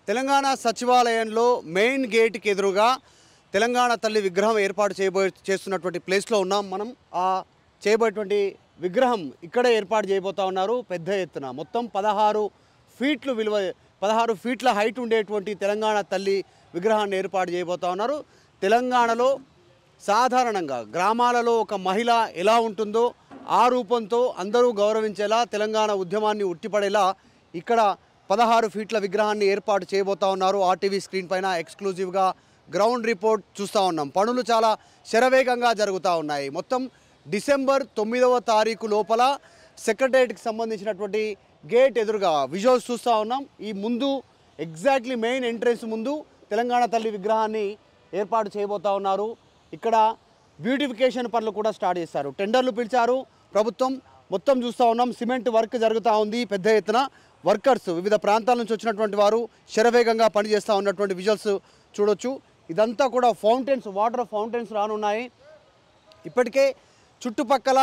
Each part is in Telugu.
తెలంగాణ సచివాలయంలో మెయిన్ గేట్కి ఎదురుగా తెలంగాణ తల్లి విగ్రహం ఏర్పాటు చేస్తున్నటువంటి ప్లేస్లో ఉన్నాం మనం. ఆ చేయబోయేటువంటి విగ్రహం ఇక్కడే ఏర్పాటు చేయబోతా ఉన్నారు. పెద్ద ఎత్తున మొత్తం 16 ఫీట్లు విలువ 16 ఫీట్ల హైట్ ఉండేటువంటి తెలంగాణ తల్లి విగ్రహాన్ని ఏర్పాటు చేయబోతా ఉన్నారు. తెలంగాణలో సాధారణంగా గ్రామాలలో ఒక మహిళ ఎలా ఉంటుందో ఆ రూపంతో అందరూ గౌరవించేలా తెలంగాణ ఉద్యమాన్ని ఉట్టిపడేలా ఇక్కడ 16 ఫీట్ల విగ్రహాన్ని ఏర్పాటు చేయబోతా ఉన్నారు. ఆర్టీవీ స్క్రీన్ పైన ఎక్స్క్లూజివ్గా గ్రౌండ్ రిపోర్ట్ చూస్తూ ఉన్నాం. పనులు చాలా శరవేగంగా జరుగుతూ ఉన్నాయి. మొత్తం డిసెంబర్ 9వ తారీఖు లోపల సెక్రటరియట్కి సంబంధించినటువంటి గేట్ ఎదురుగా విజువల్స్ చూస్తూ ఉన్నాం. ఈ ముందు ఎగ్జాక్ట్లీ మెయిన్ ఎంట్రెన్స్ ముందు తెలంగాణ తల్లి విగ్రహాన్ని ఏర్పాటు చేయబోతా ఉన్నారు. ఇక్కడ బ్యూటిఫికేషన్ పనులు కూడా స్టార్ట్ చేశారు. టెండర్లు పిలిచారు ప్రభుత్వం. మొత్తం చూస్తూ ఉన్నాం, సిమెంట్ వర్క్ జరుగుతూ ఉంది. పెద్ద ఎత్తున వర్కర్స్ వివిధ ప్రాంతాల నుంచి వచ్చినటువంటి వారు శరవేగంగా పనిచేస్తూ ఉన్నటువంటి విజువల్స్ చూడొచ్చు. ఇదంతా కూడా ఫౌంటైన్స్, వాటర్ ఫౌంటైన్స్ రానున్నాయి. ఇప్పటికే చుట్టుపక్కల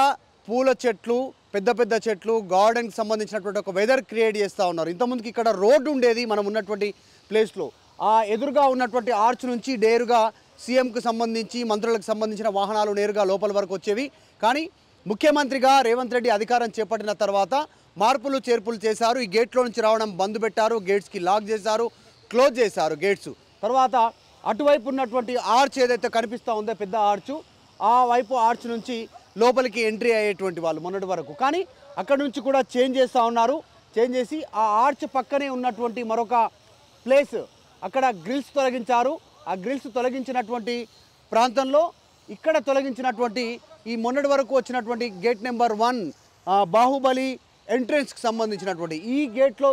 పూల చెట్లు, పెద్ద పెద్ద చెట్లు, గార్డెన్కి సంబంధించినటువంటి ఒక వెదర్ క్రియేట్ చేస్తూ ఉన్నారు. ఇంతకుముందుకి ఇక్కడ రోడ్డు ఉండేది మనం ఉన్నటువంటి ప్లేస్లో. ఆ ఎదురుగా ఉన్నటువంటి ఆర్చ్ నుంచి నేరుగా సీఎంకు సంబంధించి మంత్రులకు సంబంధించిన వాహనాలు నేరుగా లోపల వరకు వచ్చేవి. కానీ ముఖ్యమంత్రిగా రేవంత్ రెడ్డి అధికారం చేపట్టిన తర్వాత మార్పులు చేర్పులు చేశారు. ఈ గేట్లో నుంచి రావడం బంద్ పెట్టారు, గేట్స్కి లాక్ చేశారు, క్లోజ్ చేశారు గేట్స్. తర్వాత అటువైపు ఉన్నటువంటి ఆర్చ్ ఏదైతే కనిపిస్తూ ఉందో పెద్ద ఆర్చ్, ఆ వైపు ఆర్చ్ నుంచి లోపలికి ఎంట్రీ అయ్యేటువంటి వాళ్ళు మొన్నటి వరకు. కానీ అక్కడ నుంచి కూడా చేంజ్ చేస్తూ ఉన్నారు. చేంజ్ చేసి ఆ ఆర్చ్ పక్కనే ఉన్నటువంటి మరొక ప్లేస్ అక్కడ గ్రిల్స్ తొలగించారు. ఆ గ్రిల్స్ తొలగించినటువంటి ప్రాంతంలో ఇక్కడ తొలగించినటువంటి ఈ మొన్నటి వరకు వచ్చినటువంటి గేట్ నెంబర్ 1 బాహుబలి ఎంట్రెన్స్కి సంబంధించినటువంటి ఈ గేట్లో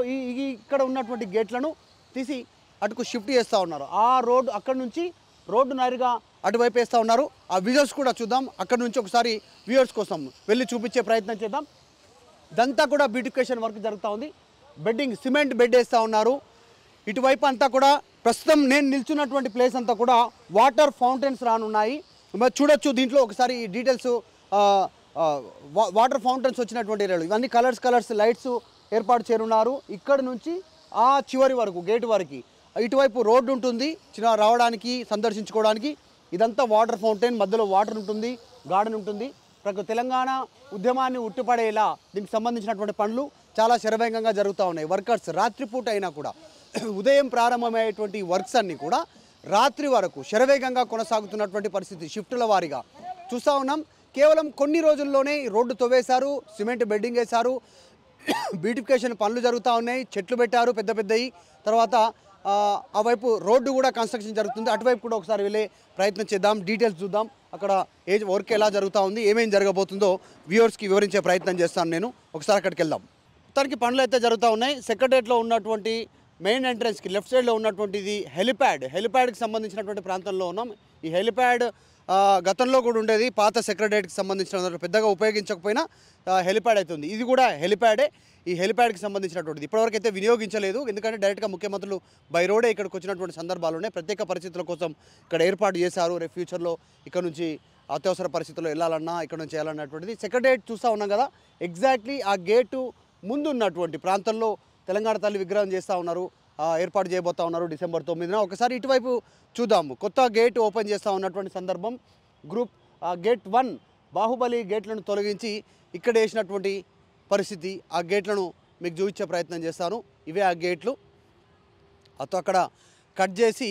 ఇక్కడ ఉన్నటువంటి గేట్లను తీసి అటుకు షిఫ్ట్ చేస్తూ ఉన్నారు. ఆ రోడ్డు అక్కడి నుంచి రోడ్డు నేరుగా అటువైపు వేస్తూ ఉన్నారు. ఆ విజువల్స్ కూడా చూద్దాం. అక్కడ నుంచి ఒకసారి వ్యూవర్స్ కోసం వెళ్ళి చూపించే ప్రయత్నం చేద్దాం. ఇదంతా కూడా బ్యూటిఫికేషన్ వర్క్ జరుగుతూ ఉంది. బెడ్డింగ్, సిమెంట్ బెడ్ వేస్తూ ఉన్నారు. ఇటువైపు అంతా కూడా ప్రస్తుతం నేను నిల్చున్నటువంటి ప్లేస్ అంతా కూడా వాటర్ ఫౌంటైన్స్ రానున్నాయి. మరి చూడొచ్చు దీంట్లో ఒకసారి ఈ డీటెయిల్స్. వాటర్ ఫౌంటైన్స్ వచ్చినటువంటి ఏరియాలు ఇవన్నీ కలర్స్ లైట్స్ ఏర్పాటు చేయనున్నారు. ఇక్కడ నుంచి ఆ చివరి వరకు గేట్ వరకు ఇటువైపు రోడ్డు ఉంటుంది చిన్న రావడానికి, సందర్శించుకోవడానికి. ఇదంతా వాటర్ ఫౌంటైన్, మధ్యలో వాటర్ ఉంటుంది, గార్డెన్ ఉంటుంది. తెలంగాణ ఉద్యమాన్ని ఉట్టిపడేలా దీనికి సంబంధించినటువంటి పనులు చాలా శరవేగంగా జరుగుతూ ఉన్నాయి. వర్కర్స్ రాత్రిపూట అయినా కూడా ఉదయం ప్రారంభమయ్యేటువంటి వర్క్స్ అన్నీ కూడా రాత్రి వరకు శరవేగంగా కొనసాగుతున్నటువంటి పరిస్థితి. షిఫ్టుల వారీగా చూస్తూ ఉన్నాం. కేవలం కొన్ని రోజుల్లోనే రోడ్డు తవ్వేశారు, సిమెంట్ బెడ్డింగ్ వేశారు, బ్యూటిఫికేషన్ పనులు జరుగుతూ ఉన్నాయి, చెట్లు పెట్టారు పెద్ద పెద్దవి. తర్వాత ఆ వైపు రోడ్డు కూడా కన్స్ట్రక్షన్ జరుగుతుంది. అటువైపు కూడా ఒకసారి వెళ్ళే ప్రయత్నం చేద్దాం, డీటెయిల్స్ చూద్దాం. అక్కడ వర్క్ ఎలా జరుగుతూ ఉంది, ఏమేమి జరగబోతుందో వ్యూవర్స్కి వివరించే ప్రయత్నం చేస్తాను నేను. ఒకసారి అక్కడికి వెళ్దాం. మొత్తానికి పనులు అయితే జరుగుతూ ఉన్నాయి. సెక్రటరియట్లో ఉన్నటువంటి మెయిన్ ఎంట్రన్స్కి లెఫ్ట్ సైడ్లో ఉన్నటువంటిది హెలిప్యాడ్కి సంబంధించినటువంటి ప్రాంతంలో ఉన్నాం. ఈ హెలిప్యాడ్ గతంలో కూడా ఉండేది. పాత సెక్రటరియట్కి సంబంధించిన పెద్దగా ఉపయోగించకపోయినా హెలిప్యాడ్ అవుతుంది. ఇది కూడా హెలిప్యాడే. ఈ హెలిప్యాడ్కి సంబంధించినటువంటిది ఇప్పటివరకు అయితే వినియోగించలేదు. ఎందుకంటే డైరెక్ట్గా ముఖ్యమంత్రులు బై రోడే ఇక్కడికి వచ్చినటువంటి సందర్భాలు ఉన్నాయి. ప్రత్యేక పరిస్థితుల కోసం ఇక్కడ ఏర్పాటు చేశారు. రేపు ఫ్యూచర్లో ఇక్కడ నుంచి అత్యవసర పరిస్థితుల్లో వెళ్ళాలన్నా ఇక్కడ నుంచి వెళ్ళాలన్నటువంటిది. సెక్రటరియట్ చూస్తూ ఉన్నాం కదా, ఎగ్జాక్ట్లీ ఆ గేటు ముందు ఉన్నటువంటి ప్రాంతంలో తెలంగాణ తల్లి విగ్రహం చేస్తూ ఉన్నారు, ఏర్పాటు చేయబోతూ ఉన్నారు డిసెంబర్ 9న. ఒకసారి ఇటువైపు చూద్దాము. కొత్త గేట్ ఓపెన్ చేస్తూ ఉన్నటువంటి సందర్భం. గేట్ 1 బాహుబలి గేట్లను తొలగించి ఇక్కడ వేసినటువంటి పరిస్థితి. ఆ గేట్లను మీకు చూపించే ప్రయత్నం చేస్తాను. ఇవే ఆ గేట్లు. అక్కడ కట్ చేసి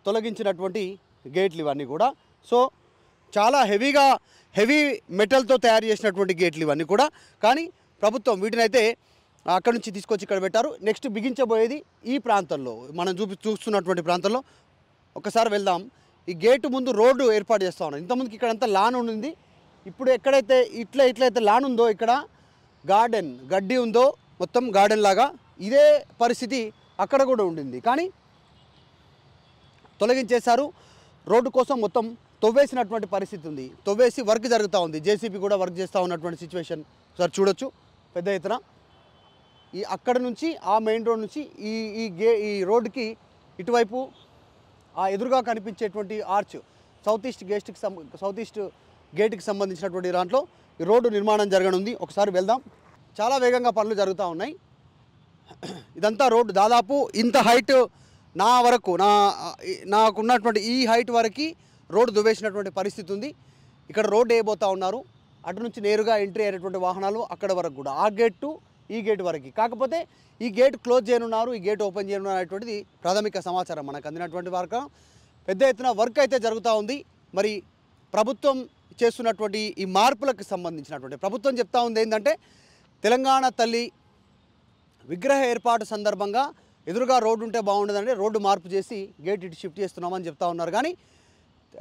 తొలగించినటువంటి గేట్లు ఇవన్నీ కూడా. సో చాలా హెవీ మెటల్తో తయారు చేసినటువంటి గేట్లు ఇవన్నీ కూడా. కానీ ప్రభుత్వం వీటినైతే అక్కడ నుంచి తీసుకొచ్చి ఇక్కడ పెట్టారు. నెక్స్ట్ బిగించబోయేది ఈ ప్రాంతంలో, మనం చూస్తున్నటువంటి ప్రాంతంలో. ఒకసారి వెళ్దాం. ఈ గేటు ముందు రోడ్డు ఏర్పాటు చేస్తూ ఉన్నాం. ఇంతకుముందుకి ఇక్కడంతా లాన్ ఉండింది. ఇప్పుడు ఎక్కడైతే ఇట్లయితే లాన్ ఉందో, ఇక్కడ గార్డెన్ గడ్డి ఉందో మొత్తం గార్డెన్ లాగా, ఇదే పరిస్థితి అక్కడ కూడా ఉండింది. కానీ తొలగించేశారు. రోడ్డు కోసం మొత్తం తవ్వేసినటువంటి పరిస్థితి ఉంది. తవ్వేసి వర్క్ జరుగుతూ ఉంది. జేసీబీ కూడా వర్క్ చేస్తూ ఉన్నటువంటి సిచ్యువేషన్ సార్ చూడొచ్చు పెద్ద ఎత్తున. అక్కడ నుంచి ఆ మెయిన్ రోడ్ నుంచి ఈ రోడ్డుకి ఇటువైపు ఆ ఎదురుగా కనిపించేటువంటి ఆర్చ్ సౌత్ ఈస్ట్ గేట్కి సంబంధించినటువంటి దాంట్లో ఈ రోడ్డు నిర్మాణం జరగనుంది. ఒకసారి వెళ్దాం. చాలా వేగంగా పనులు జరుగుతూ ఉన్నాయి. ఇదంతా రోడ్డు దాదాపు ఇంత హైట్ నా వరకు నాకున్నటువంటి ఈ హైట్ వరకు రోడ్డు దువ్వేసినటువంటి పరిస్థితి ఉంది. ఇక్కడ రోడ్డు వేయబోతూ ఉన్నారు. అటు నుంచి నేరుగా ఎంట్రీ అయినటువంటి వాహనాలు అక్కడ వరకు కూడా, ఆ గేట్ టు ఈ గేట్ వరకు. కాకపోతే ఈ గేట్ క్లోజ్ చేయనున్నారు, ఈ గేట్ ఓపెన్ చేయనున్నారు అనేటువంటిది ప్రాథమిక సమాచారం మనకు అందినటువంటి వరకు. పెద్ద ఎత్తున వర్క్ అయితే జరుగుతూ ఉంది. మరి ప్రభుత్వం చేస్తున్నటువంటి ఈ మార్పులకు సంబంధించినటువంటి ప్రభుత్వం చెప్తా ఉంది ఏంటంటే, తెలంగాణ తల్లి విగ్రహ ఏర్పాటు సందర్భంగా ఎదురుగా రోడ్డు ఉంటే బాగుండదండి, రోడ్డు మార్పు చేసి గేట్ ఇటు షిఫ్ట్ చేస్తున్నామని చెప్తా ఉన్నారు. కానీ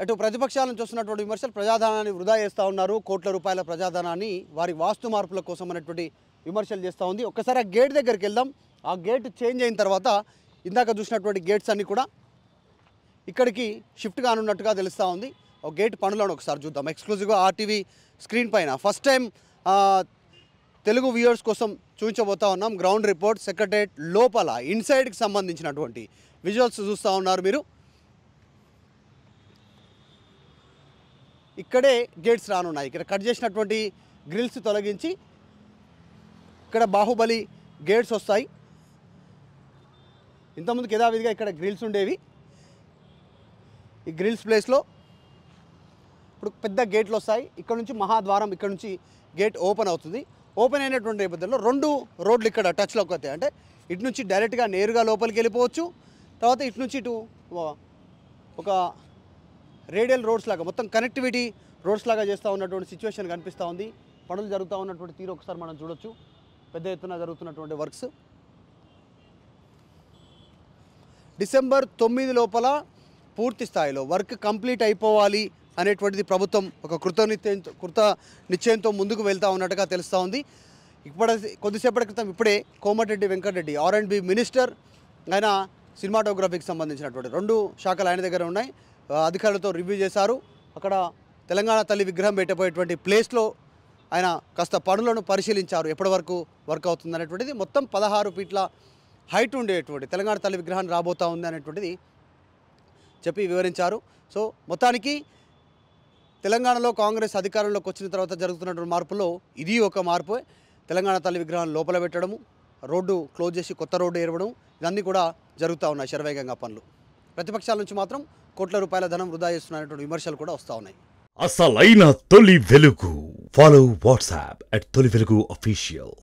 అటు ప్రతిపక్షాల నుంచి వస్తున్నటువంటి విమర్శలు ప్రజాధనాన్ని వృధా చేస్తూ ఉన్నారు, కోట్ల రూపాయల ప్రజాధనాన్ని వారి వాస్తు మార్పుల కోసం అనేటువంటి విమర్శలు చేస్తూ ఉంది. ఒక్కసారి ఆ గేట్ దగ్గరికి వెళ్దాం. ఆ గేట్ చేంజ్ అయిన తర్వాత ఇందాక చూసినటువంటి గేట్స్ అన్నీ కూడా ఇక్కడికి షిఫ్ట్ కానున్నట్టుగా తెలుస్తూ ఉంది. ఒక గేట్ పనులను ఒకసారి చూద్దాం. ఎక్స్క్లూజివ్గా ఆర్టీవీ స్క్రీన్ పైన ఫస్ట్ టైం తెలుగు వ్యూవర్స్ కోసం చూపించబోతా ఉన్నాం. గ్రౌండ్ రిపోర్ట్ సెక్రటరేట్ లోపల ఇన్సైడ్కి సంబంధించినటువంటి విజువల్స్ చూస్తూ ఉన్నారు మీరు. ఇక్కడే గేట్స్ రానున్నాయి. ఇక్కడ కట్ చేసినటువంటి గ్రిల్స్ తొలగించి ఇక్కడ బాహుబలి గేట్స్ వస్తాయి. ఇంతకుముందుకు యథావిధిగా ఇక్కడ గ్రిల్స్ ఉండేవి. ఈ గ్రిల్స్ ప్లేస్లో ఇప్పుడు పెద్ద గేట్లు వస్తాయి. ఇక్కడ నుంచి మహాద్వారం, ఇక్కడ నుంచి గేట్ ఓపెన్ అవుతుంది. ఓపెన్ అయినటువంటి నేపథ్యంలో 2 రోడ్లు ఇక్కడ టచ్లోకి వస్తాయి. అంటే ఇటు నుంచి డైరెక్ట్గా నేరుగా లోపలికి వెళ్ళిపోవచ్చు. తర్వాత ఇటు నుంచి ఇటు ఒక రేడియల్ రోడ్స్ లాగా మొత్తం కనెక్టివిటీ రోడ్స్ లాగా చేస్తూ ఉన్నటువంటి సిచ్యువేషన్ కనిపిస్తూ ఉంది. పనులు జరుగుతూ ఉన్నటువంటి తీరు ఒకసారి మనం చూడొచ్చు. పెద్ద ఎత్తున జరుగుతున్నటువంటి వర్క్స్. డిసెంబర్ 9 లోపల పూర్తి స్థాయిలో వర్క్ కంప్లీట్ అయిపోవాలి అనేటువంటిది ప్రభుత్వం ఒక కృత నిశ్చయంతో ముందుకు వెళ్తూ ఉన్నట్టుగా తెలుస్తూ ఉంది. కొద్దిసేపటి క్రితం ఇప్పుడే కోమటిరెడ్డి వెంకటరెడ్డి R&B మినిస్టర్, ఆయన సినిమాటోగ్రఫీకి సంబంధించినటువంటి 2 శాఖలు ఆయన దగ్గర ఉన్నాయి. అధికారులతో రివ్యూ చేశారు. అక్కడ తెలంగాణ తల్లి విగ్రహం పెట్టబోయేటువంటి ప్లేస్లో ఆయన కాస్త పనులను పరిశీలించారు. ఎప్పటి వరకు వర్క్ అవుతుంది అనేటువంటిది. మొత్తం 16 ఫీట్ల హైట్ ఉండేటువంటి తెలంగాణ తల్లి విగ్రహాన్ని రాబోతూ ఉంది అనేటువంటిది చెప్పి వివరించారు. సో మొత్తానికి తెలంగాణలో కాంగ్రెస్ అధికారంలోకి వచ్చిన తర్వాత జరుగుతున్నటువంటి మార్పుల్లో ఇది ఒక మార్పు. తెలంగాణ తల్లి విగ్రహాన్ని లోపల పెట్టడము, రోడ్డు క్లోజ్ చేసి కొత్త రోడ్డు ఏర్పడడం, ఇవన్నీ కూడా జరుగుతూ ఉన్నాయి శరవేగంగా పనులు. ప్రతిపక్షాల నుంచి మాత్రం కోట్ల రూపాయల ధనం వృధా చేస్తున్నటువంటి విమర్శలు కూడా వస్తూ ఉన్నాయి. అసలైన తొలి వెలుగు. ఫాలో వాట్సాప్ @తొలి వెలుగు official.